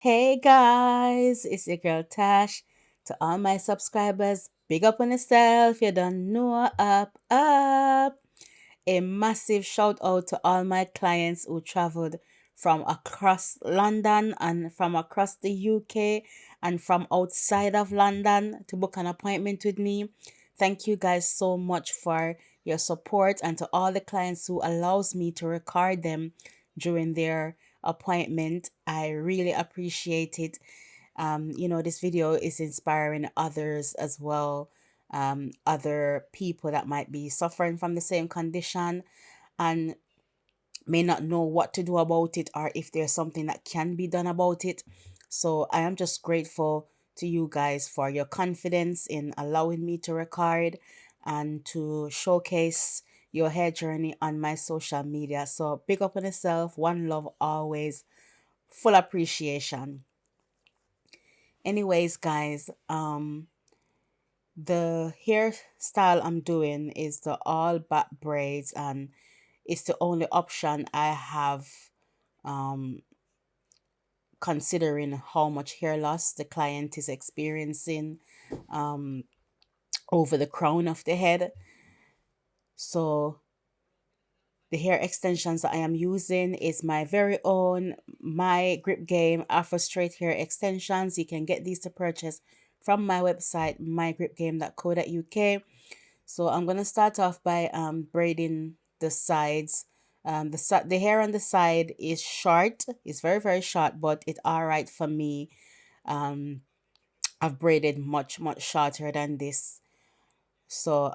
Hey guys, it's your girl Tash. To all my subscribers, big up on yourself. You don't know up. A massive shout out to all my clients who traveled from across London and from across the UK and from outside of London to book an appointment with me. Thank you guys so much for your support and to all the clients who allows me to record them during their appointment. I really appreciate it. This video is inspiring others as well, other people that might be suffering from the same condition and may not know what to do about it or if there's something that can be done about it. So I am just grateful to you guys for your confidence in allowing me to record and to showcase your hair journey on my social media. So big up on yourself, one love always, full appreciation. Anyways, guys, the hairstyle I'm doing is the all back braids, and it's the only option I have, um, considering how much hair loss the client is experiencing um, over the crown of the head. So the hair extensions that I am using is my very own My Grip Game Afro Straight Hair Extensions. You can get these to purchase from my website, mygripgame.co.uk. So I'm gonna start off by braiding the sides. The hair on the side is short. It's very short, but it's all right for me. Um, I've braided much shorter than this. So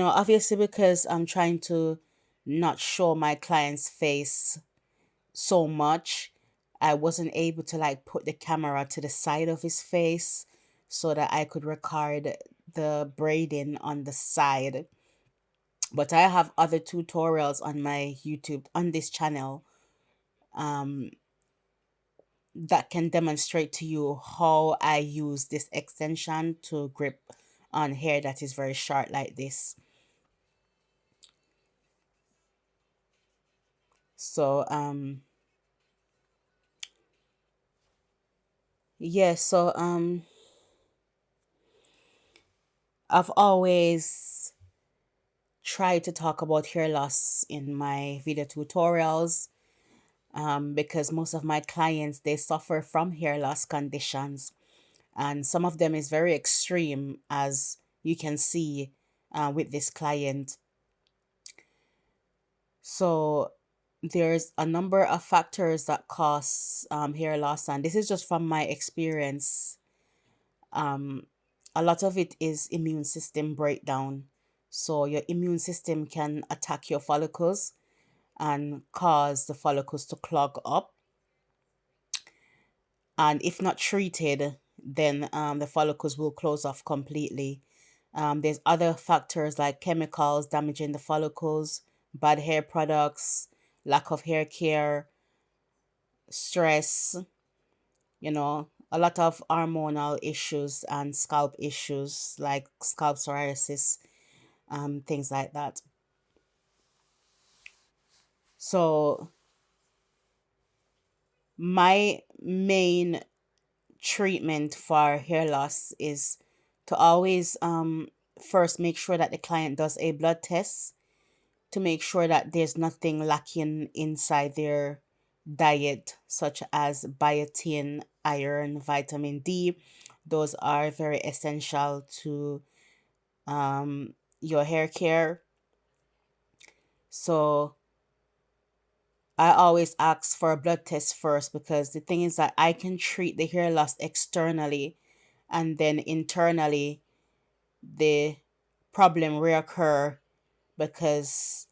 obviously because I'm trying to not show my client's face so much, I wasn't able to like put the camera to the side of his face so that I could record the braiding on the side. But I have other tutorials on my YouTube on this channel um, that can demonstrate to you how I use this extension to grip on hair that is very short like this. So yeah, so I've always tried to talk about hair loss in my video tutorials, because most of my clients they suffer from hair loss conditions, and some of them is very extreme, as you can see with this client. So there's a number of factors that cause hair loss, and this is just from my experience. Um, a lot of it is immune system breakdown. So your immune system can attack your follicles and cause the follicles to clog up. And if not treated, then the follicles will close off completely. There's other factors like chemicals damaging the follicles, bad hair products, lack of hair care, stress, a lot of hormonal issues and scalp issues like scalp psoriasis, things like that. So, my main treatment for hair loss is to always first make sure that the client does a blood test to make sure that there's nothing lacking inside their diet, such as biotin, iron, vitamin D. Those are very essential to your hair care. So I always ask for a blood test first, because the thing is that I can treat the hair loss externally, and then internally the problem reoccur because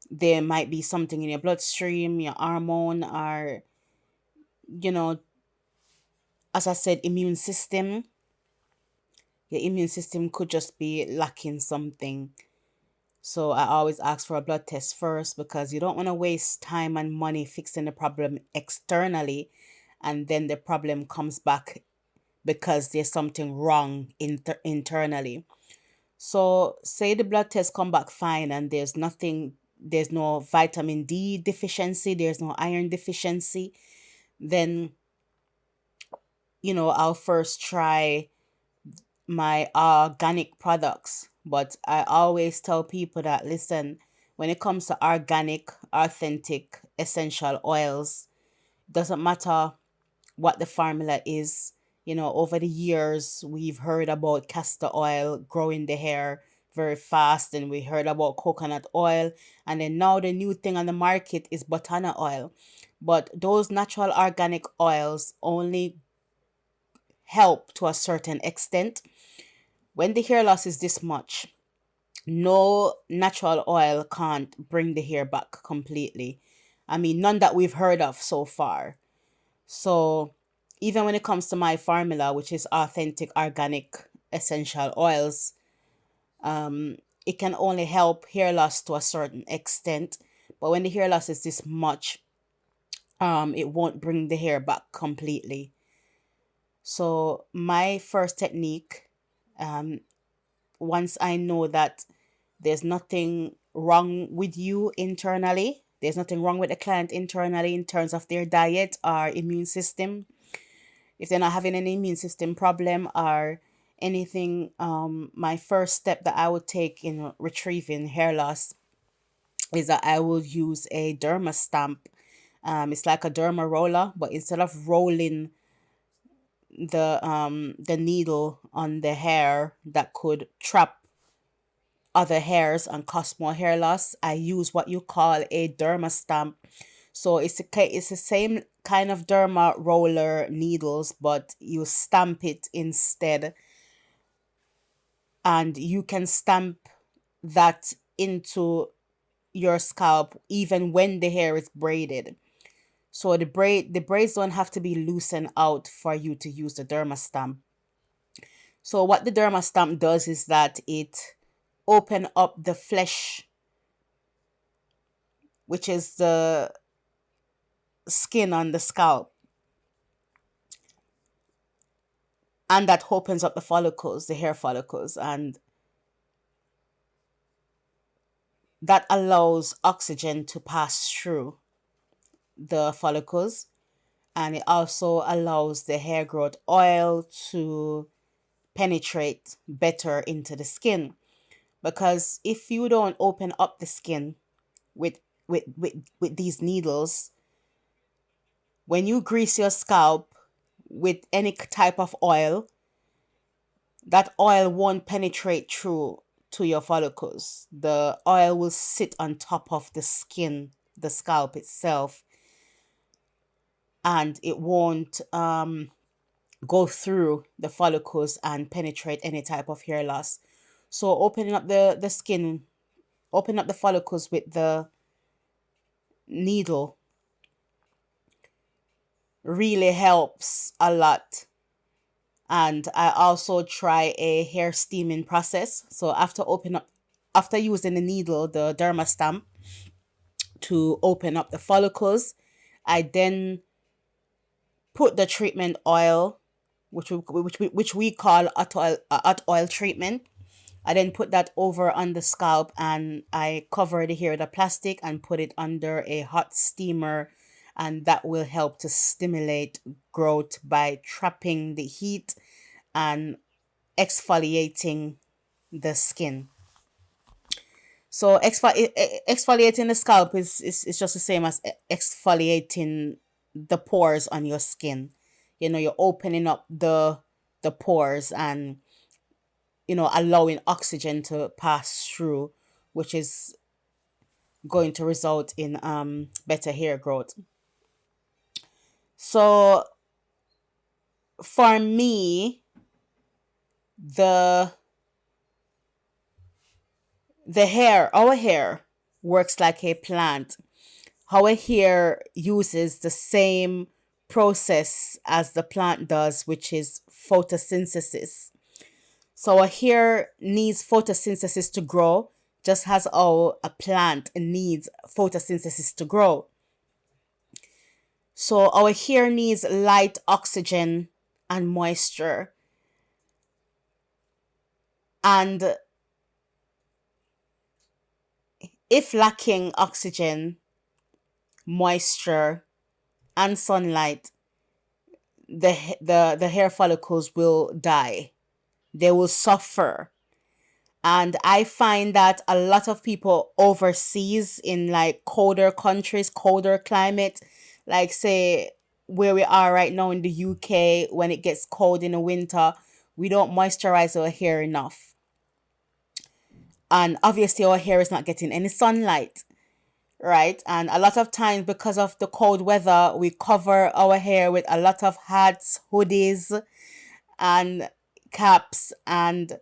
there might be something in your bloodstream, your hormone, or you know, as I said, immune system. Your immune system could just be lacking something. So I always ask for a blood test first, because you don't want to waste time and money fixing the problem externally and then the problem comes back because there's something wrong internally. So say the blood test come back fine and there's nothing there's no vitamin D deficiency, there's no iron deficiency, then I'll first try my organic products. But I always tell people that, listen, when it comes to organic, authentic, essential oils, doesn't matter what the formula is. Over the years, we've heard about castor oil growing the hair very fast, and we heard about coconut oil, and then now the new thing on the market is butternut oil. But those natural organic oils only help to a certain extent. When the hair loss is this much, no natural oil can't bring the hair back completely. I mean, none that we've heard of so far. So even when it comes to my formula, which is authentic organic essential oils, it can only help hair loss to a certain extent. But when the hair loss is this much, it won't bring the hair back completely. So my first technique, once I know that there's nothing wrong with you internally, there's nothing wrong with the client internally in terms of their diet or immune system, if they're not having any immune system problem or anything, my first step that I would take in retrieving hair loss is that I will use a derma stamp. It's like a derma roller, but instead of rolling the needle on the hair that could trap other hairs and cause more hair loss, I use what you call a derma stamp. So it's the same kind of derma roller needles, but you stamp it instead, and you can stamp that into your scalp even when the hair is braided. So the braids don't have to be loosened out for you to use the derma stamp. So what the derma stamp does is that it open up the flesh, which is the skin on the scalp, and that opens up the follicles, the hair follicles, and that allows oxygen to pass through the follicles, and it also allows the hair growth oil to penetrate better into the skin. Because if you don't open up the skin with with these needles, when you grease your scalp with any type of oil, that oil won't penetrate through to your follicles. The oil will sit on top of the skin, the scalp itself, and it won't go through the follicles and penetrate any type of hair loss. So opening up the skin, open up the follicles with the needle really helps a lot. And I also try a hair steaming process. So after using the needle, the derma stamp, to open up the follicles, I then put the treatment oil, which we call hot oil treatment. I then put that over on the scalp, and I cover the hair with a plastic and put it under a hot steamer, and that will help to stimulate growth by trapping the heat and exfoliating the skin. So exfoliating the scalp is just the same as exfoliating the pores on your skin. You're opening up the pores and allowing oxygen to pass through, which is going to result in better hair growth. So for me, the our hair works like a plant. Our hair uses the same process as the plant does, which is photosynthesis. So our hair needs photosynthesis to grow, just as a plant needs photosynthesis to grow. So our hair needs light, oxygen, and moisture. And if lacking oxygen, moisture, and sunlight, the hair follicles will die. They will suffer. And I find that a lot of people overseas in like colder countries, colder climate, like say where we are right now in the UK, when it gets cold in the winter, we don't moisturize our hair enough. And obviously our hair is not getting any sunlight, right? And a lot of times because of the cold weather, we cover our hair with a lot of hats, hoodies, and caps, and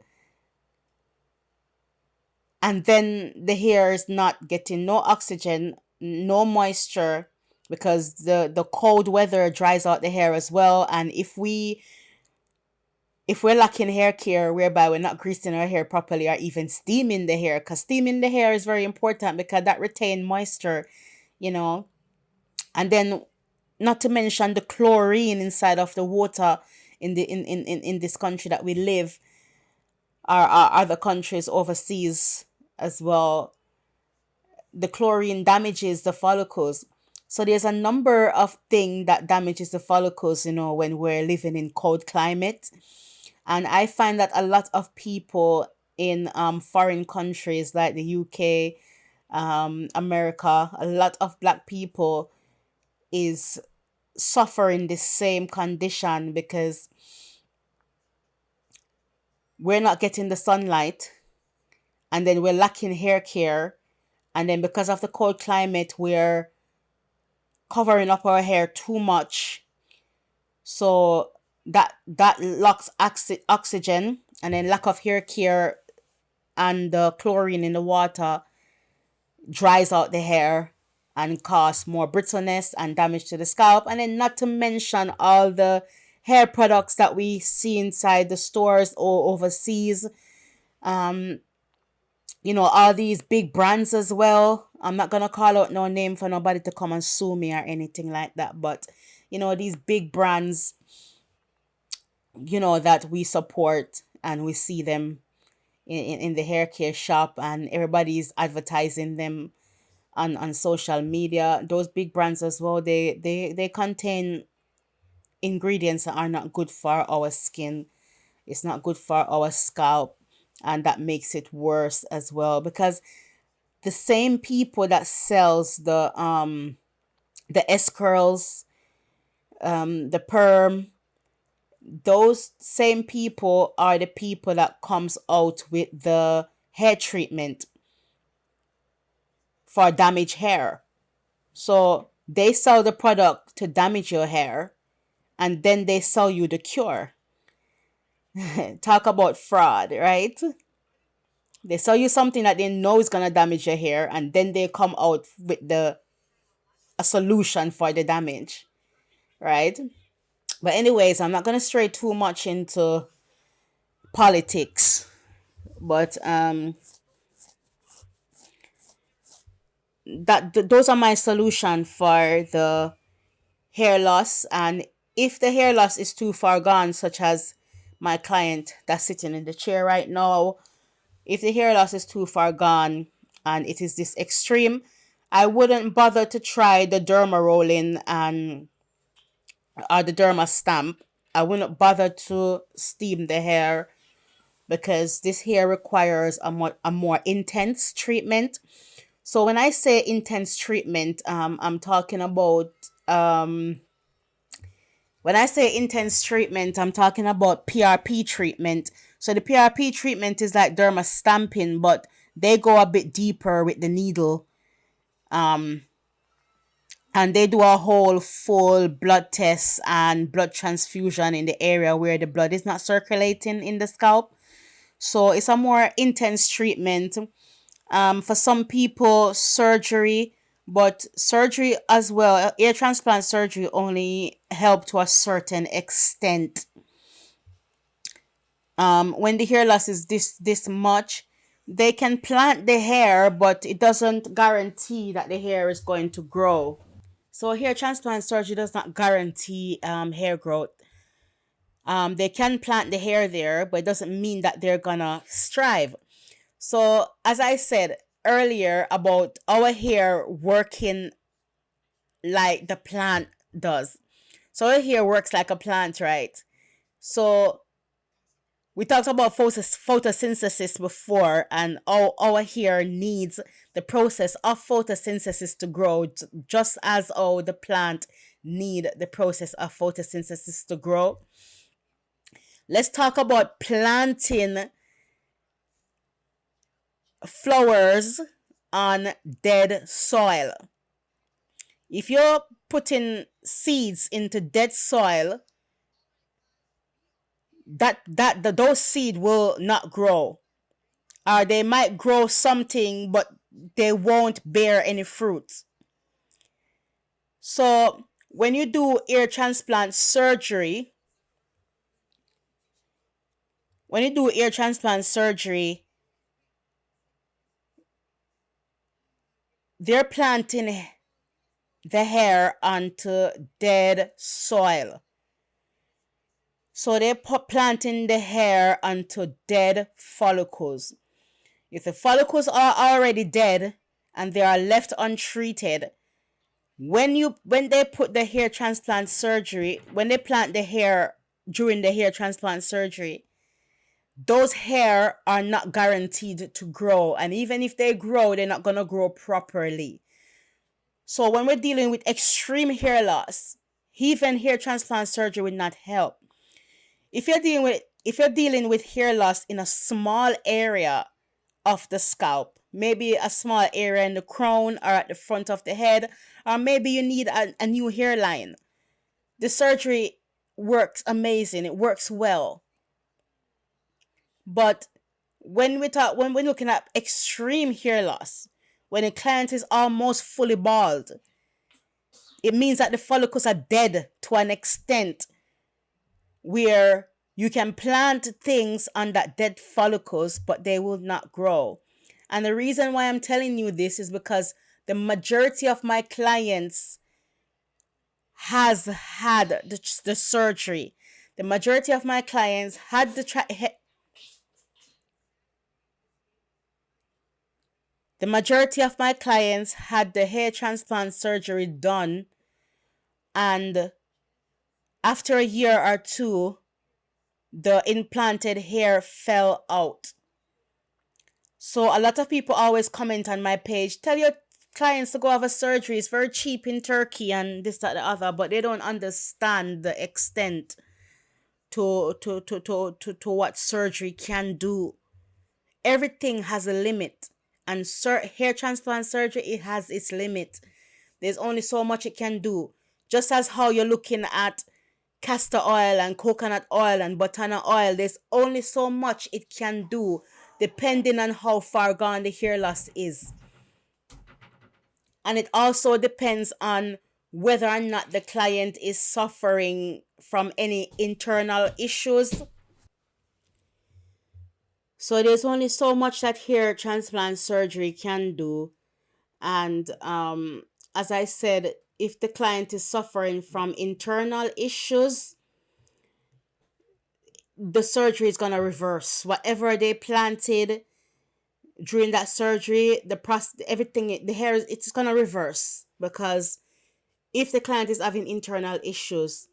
then the hair is not getting no oxygen, no moisture, because the cold weather dries out the hair as well. And if we're lacking hair care, whereby we're not greasing our hair properly or even steaming the hair, because steaming the hair is very important because that retain moisture, you know. And then not to mention the chlorine inside of the water in this country that we live, or other countries overseas as well. The chlorine damages the follicles. So there's a number of things that damages the follicles, when we're living in cold climate. And I find that a lot of people in foreign countries like the UK, America, a lot of black people is suffering the same condition because we're not getting the sunlight, and then we're lacking hair care, and then because of the cold climate we're covering up our hair too much, so that lacks oxygen, and then lack of hair care and the chlorine in the water dries out the hair and cause more brittleness and damage to the scalp. And then not to mention all the hair products that we see inside the stores or overseas, all these big brands as well. I'm not gonna call out no name for nobody to come and sue me or anything like that, but these big brands, that we support, and we see them in the hair care shop, and everybody's advertising them on social media. Those big brands as well, they contain ingredients that are not good for our skin. It's not good for our scalp, and that makes it worse as well, because the same people that sells the S curls, the perm, those same people are the people that comes out with the hair treatment for damaged hair. So they sell the product to damage your hair, and then they sell you the cure. Talk about fraud, right? They sell you something that they know is gonna damage your hair, and then they come out with a solution for the damage, right? But anyways, I'm not gonna stray too much into politics, but those are my solution for the hair loss. And if the hair loss is too far gone, such as my client that's sitting in the chair right now, if the hair loss is too far gone and it is this extreme, I wouldn't bother to try the derma rolling and or the derma stamp. I wouldn't bother to steam the hair, because this hair requires a more intense treatment. So when I say intense treatment, I'm talking about when I say intense treatment, I'm talking about PRP treatment. So the PRP treatment is like derma stamping, but they go a bit deeper with the needle. And they do a whole full blood test and blood transfusion in the area where the blood is not circulating in the scalp. So it's a more intense treatment. For some people, surgery, but surgery as well, ear transplant surgery only help to a certain extent. When the hair loss is this much, they can plant the hair, but it doesn't guarantee that the hair is going to grow. So hair transplant surgery does not guarantee hair growth. They can plant the hair there, but it doesn't mean that they're gonna strive. So as I said, earlier about our hair working like the plant does. So our hair works like a plant, right? So we talked about photosynthesis before, and our hair needs the process of photosynthesis to grow, just as how the plant need the process of photosynthesis to grow. Let's talk about planting flowers on dead soil. If you're putting seeds into dead soil, those seeds will not grow, or they might grow something, but they won't bear any fruit. So when you do hair transplant surgery, they're planting the hair onto dead soil. So they're planting the hair onto dead follicles. If the follicles are already dead and they are left untreated, when they put the hair transplant surgery, when they plant the hair during the hair transplant surgery, those hair are not guaranteed to grow, and even if they grow, they're not gonna grow properly. So when we're dealing with extreme hair loss, even hair transplant surgery will not help. If you're dealing with hair loss in a small area of the scalp, maybe a small area in the crown or at the front of the head, or maybe you need a new hairline, the surgery works amazing. It works well. But when we're looking at extreme hair loss, when a client is almost fully bald, it means that the follicles are dead to an extent where you can plant things on that dead follicles, but they will not grow. And the reason why I'm telling you this is because the majority of my clients has had the surgery. The majority of my clients had the majority of my clients had the hair transplant surgery done, and after a year or two, the implanted hair fell out. So a lot of people always comment on my page, tell your clients to go have a surgery. It's very cheap in Turkey and this, that, the other, but they don't understand the extent to what surgery can do. Everything has a limit, and hair transplant surgery, it has its limit. There's only so much it can do. Just as how you're looking at castor oil and coconut oil and butternut oil, there's only so much it can do depending on how far gone the hair loss is. And it also depends on whether or not the client is suffering from any internal issues. So there's only so much that hair transplant surgery can do. And as I said, if the client is suffering from internal issues, the surgery is going to reverse whatever they planted during that surgery. Everything, the hair, it's going to reverse, because if the client is having internal issues,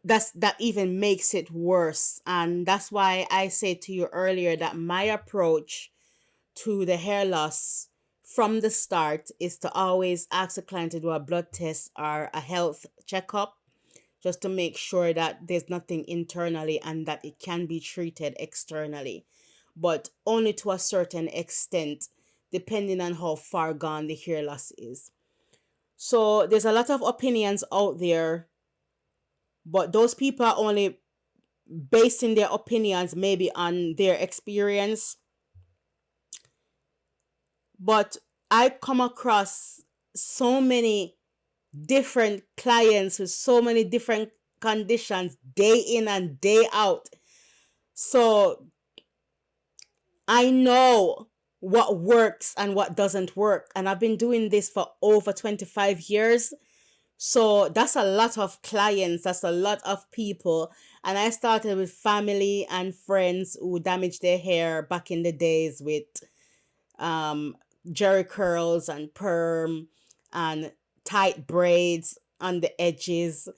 that even makes it worse. And that's why I said to you earlier that my approach to the hair loss from the start is to always ask the client to do a blood test or a health checkup, just to make sure that there's nothing internally and that it can be treated externally, but only to a certain extent, depending on how far gone the hair loss is. So there's a lot of opinions out there, but those people are only basing their opinions maybe on their experience. But I come across so many different clients with so many different conditions day in and day out. So I know what works and what doesn't work. And I've been doing this for over 25 years. So that's a lot of clients. That's a lot of people. And I started with family and friends who damaged their hair back in the days with jerry curls and perm and tight braids on the edges.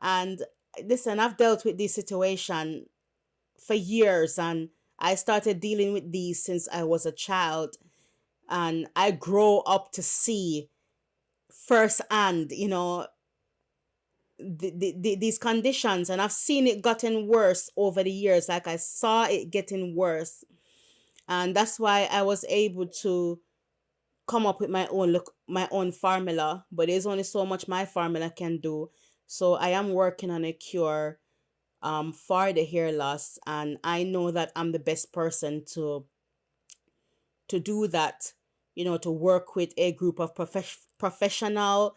And listen, I've dealt with this situation for years, and I started dealing with these since I was a child, and I grow up to see firsthand, these conditions, and I've seen it gotten worse over the years. Like, I saw it getting worse, and that's why I was able to come up with my own formula. But there's only so much my formula can do, so I am working on a cure for the hair loss, and I know that I'm the best person to do that, to work with a group of professional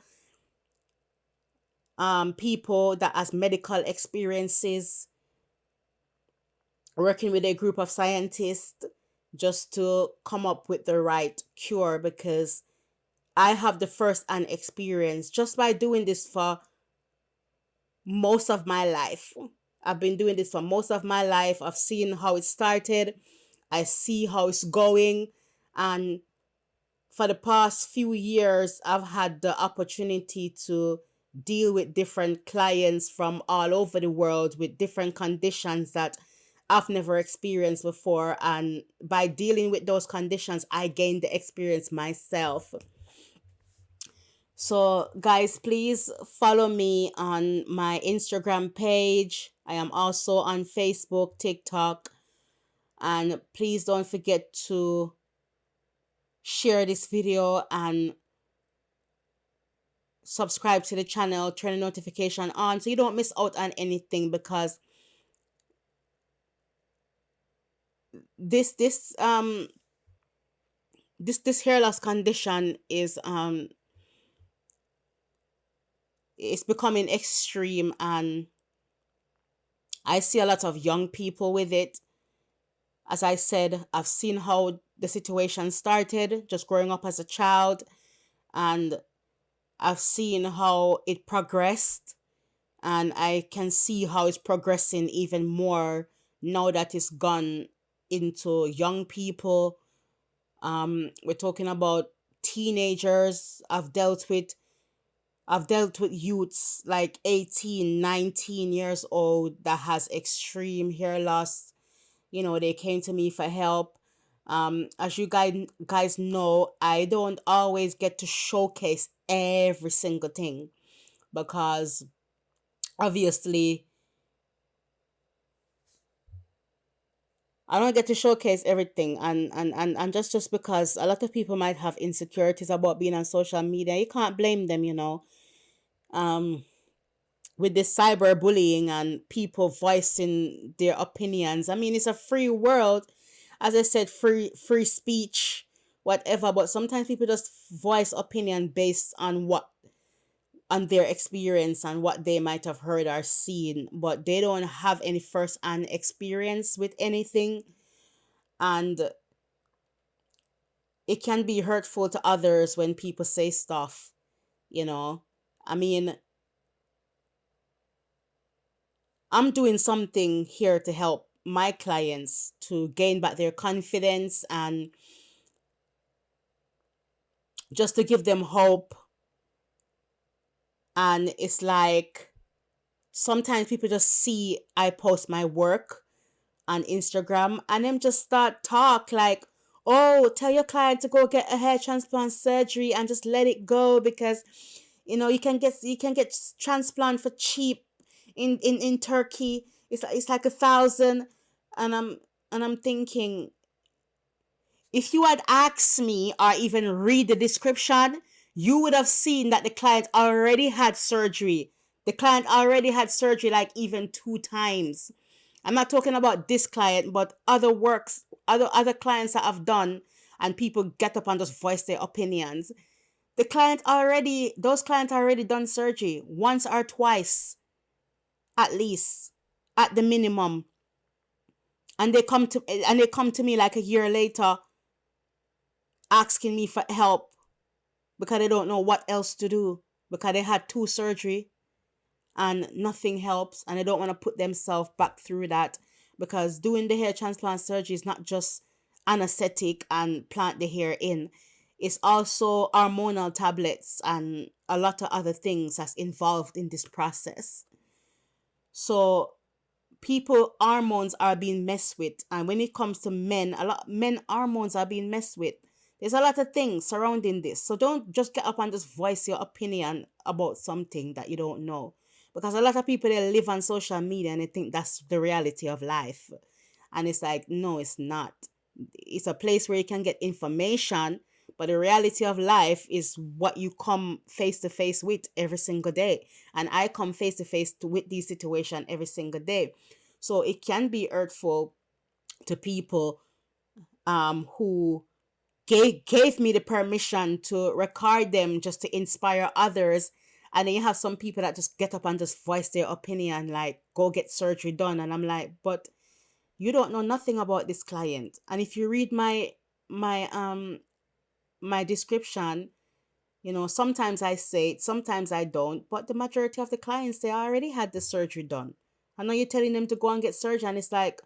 people that has medical experiences, working with a group of scientists, just to come up with the right cure, because I have the first hand experience just by doing this for most of my life. I've been doing this for most of my life. I've seen how it started. I see how it's going. And for the past few years, I've had the opportunity to deal with different clients from all over the world with different conditions that I've never experienced before. And by dealing with those conditions, I gained the experience myself. So, guys, please follow me on my Instagram page. I am also on Facebook, TikTok. And please don't forget to share this video and subscribe to the channel, turn the notification on so you don't miss out on anything, because this hair loss condition is it's becoming extreme, and I see a lot of young people with it. As I said, I've seen how the situation started just growing up as a child, and I've seen how it progressed, and I can see how it's progressing even more now that it's gone into young people. We're talking about teenagers. I've dealt with youths like 18, 19 years old that has extreme hair loss. They came to me for help. As you guys know, I don't always get to showcase every single thing, because obviously I don't get to showcase everything, and just because a lot of people might have insecurities about being on social media, you can't blame them, um with this cyberbullying and people voicing their opinions. I mean, it's a free world, as I said, free speech, whatever. But sometimes people just voice opinion based on their experience and what they might have heard or seen, but they don't have any first hand experience with anything, and it can be hurtful to others when people say stuff. I mean, I'm doing something here to help my clients to gain back their confidence, and just to give them hope. And it's like, sometimes people just see I post my work on Instagram, and them just start talk like, oh, tell your client to go get a hair transplant surgery and just let it go, because you can get transplant for cheap in Turkey. It's like 1,000. And I'm thinking, if you had asked me or even read the description, you would have seen that the client already had surgery. The client already had surgery like even 2 times. I'm not talking about this client, but other clients that I've done, and people get up and just voice their opinions. Those clients already done surgery once or twice, at least, at the minimum. And they come to me like a year later asking me for help, because they don't know what else to do, because they had 2 surgery and nothing helps, and they don't want to put themselves back through that, because doing the hair transplant surgery is not just anesthetic and plant the hair in. It's also hormonal tablets and a lot of other things that's involved in this process. So people hormones are being messed with, and when it comes to men, a lot men hormones are being messed with. There's a lot of things surrounding this, so don't just get up and just voice your opinion about something that you don't know, because a lot of people, they live on social media and they think that's the reality of life, and it's like, no, it's not. It's a place where you can get information, but the reality of life is what you come face to face with every single day. And I come face to face with these situations every single day. So it can be hurtful to people who gave me the permission to record them just to inspire others. And then you have some people that just get up and just voice their opinion, like, go get surgery done. And I'm like, but you don't know nothing about this client. And if you read my my description, you know, sometimes I say it, sometimes I don't, but the majority of the clients, they already had the surgery done. I know you're telling them to go and get surgery, and it's like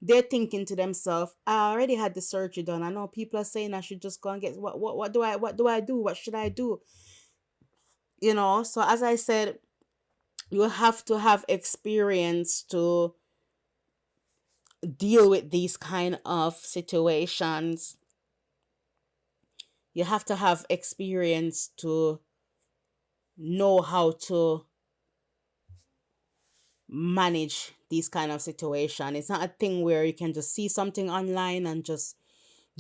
they're thinking to themselves, I already had the surgery done. I know people are saying I should just go and get what do I do? What should I do? You know, so as I said, you have to have experience to deal with these kind of situations. You have to have experience to know how to manage these kind of situation. It's not a thing where you can just see something online and just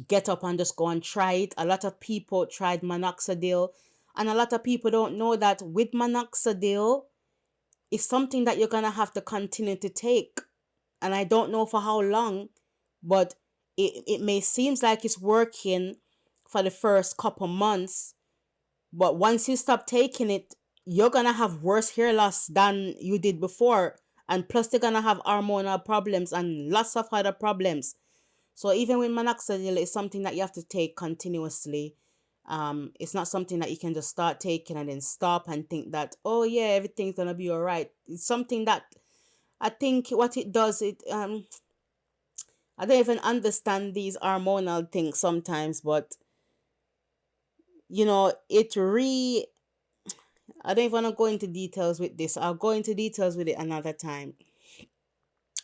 get up and just go and try it. A lot of people tried minoxidil, and a lot of people don't know that with minoxidil, it's something that you're gonna have to continue to take. And I don't know for how long, but it may seems like it's working for the first couple months, but once you stop taking it, you're gonna have worse hair loss than you did before. And plus you're gonna have hormonal problems and lots of other problems. So even with minoxidil, it's something that you have to take continuously. It's not something that you can just start taking and then stop and think that, oh yeah, everything's gonna be all right. It's something that I think what it does, I don't even understand these hormonal things sometimes, but you know, I don't even want to go into details with this. I'll go into details with it another time,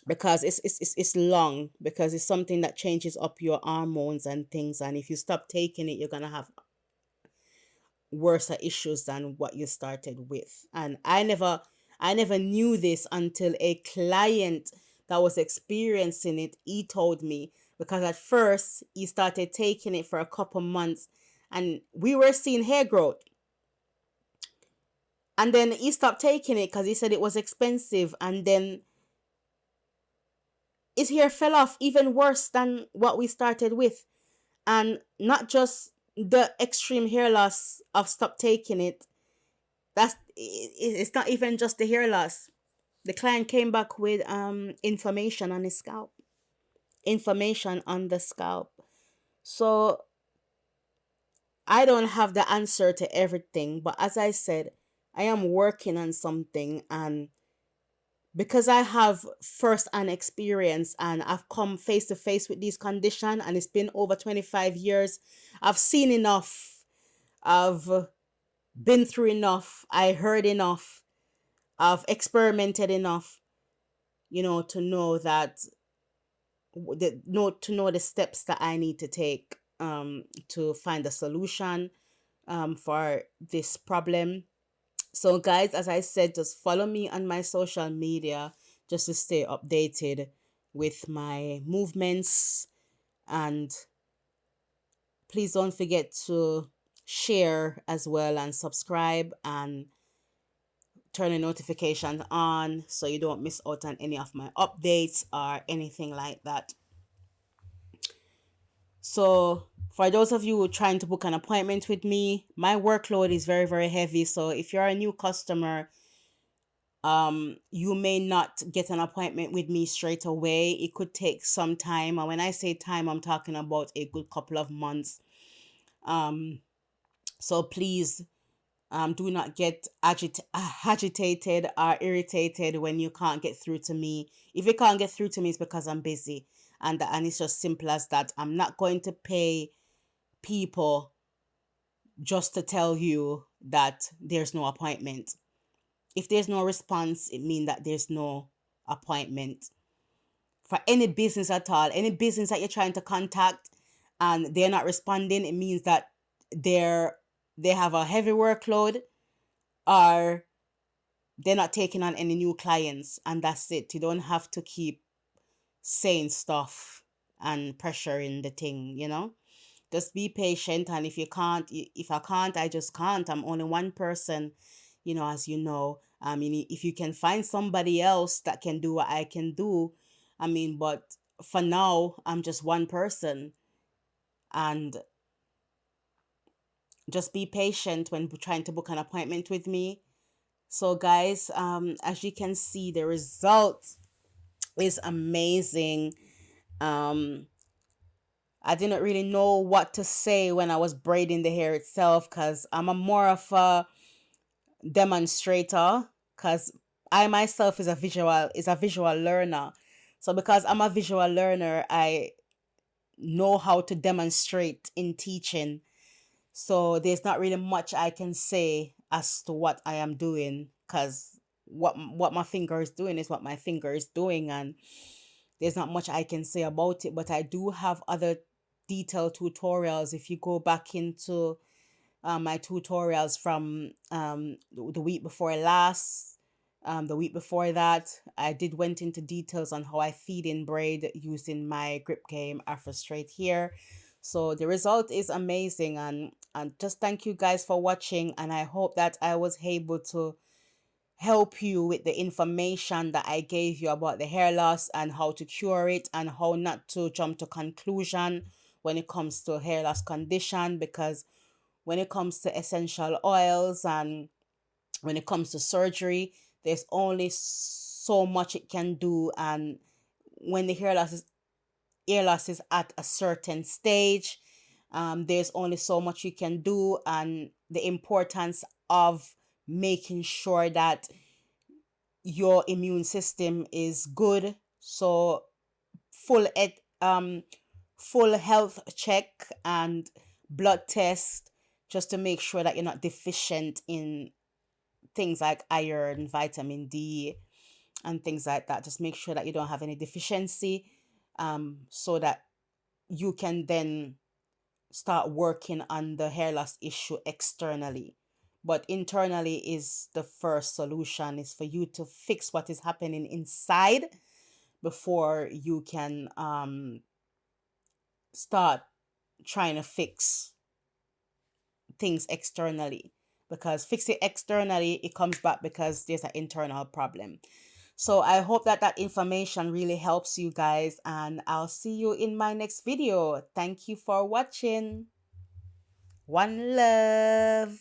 because it's long, because it's something that changes up your hormones and things, and if you stop taking it, you're gonna have worse issues than what you started with. And I never knew this until a client that was experiencing it, he told me, because at first he started taking it for a couple months and we were seeing hair growth, and then he stopped taking it because he said it was expensive, and then his hair fell off even worse than what we started with. And not just the extreme hair loss of stop taking it, it's not even just the hair loss. The client came back with inflammation on his scalp. Inflammation on the scalp. So I don't have the answer to everything, but as I said, I am working on something, and because I have first-hand experience and I've come face to face with this condition, and it's been over 25 years, I've seen enough, I've been through enough, I heard enough, I've experimented enough, you know, to know that to know the steps that I need to take to find a solution for this problem. So guys, as I said, just follow me on my social media just to stay updated with my movements, and please don't forget to share as well and subscribe and turn the notifications on so you don't miss out on any of my updates or anything like that. So for those of you who are trying to book an appointment with me, my workload is very, very heavy. So if you're a new customer, you may not get an appointment with me straight away. It could take some time. And when I say time, I'm talking about a good couple of months. So please do not get agitated or irritated when you can't get through to me. If you can't get through to me, it's because I'm busy. and it's just simple as that. I'm not going to pay people just to tell you that there's no appointment. If there's no response, it means that there's no appointment. For any business at all, any business that you're trying to contact and they're not responding, it means that they have a heavy workload, or they're not taking on any new clients, and that's it. You don't have to keep saying stuff and pressuring the thing, you know? Just be patient, and if you can't, if I can't, I just can't. I'm only one person, you know, as you know. I mean, if you can find somebody else that can do what I can do, I mean, but for now, I'm just one person, and just be patient when trying to book an appointment with me. So guys, as you can see, the result is amazing. um I didn't really know what to say when I was braiding the hair itself, because I'm a more of a demonstrator, because I myself is a visual learner. So because I'm a visual learner, I know how to demonstrate in teaching. So there's not really much I can say as to what I am doing, because what my finger is doing is what my finger is doing, and there's not much I can say about it. But I do have other detailed tutorials. If you go back into my tutorials from the week before last, the week before that, I did went into details on how I feed in braid using my grip game Afro straight here. So the result is amazing, and just thank you guys for watching, and I hope that I was able to help you with the information that I gave you about the hair loss and how to cure it, and how not to jump to conclusion when it comes to hair loss condition, because when it comes to essential oils and when it comes to surgery, there's only so much it can do. And when the hair loss is at a certain stage, there's only so much you can do, and the importance of making sure that your immune system is good. So full ed, full health check and blood test, just to make sure that you're not deficient in things like iron, vitamin D, and things like that. Just make sure that you don't have any deficiency, so that you can then start working on the hair loss issue externally. But internally is the first solution, is for you to fix what is happening inside before you can start trying to fix things externally, because fixing externally, it comes back because there's an internal problem. So I hope that that information really helps you guys, and I'll see you in my next video. Thank you for watching. One love.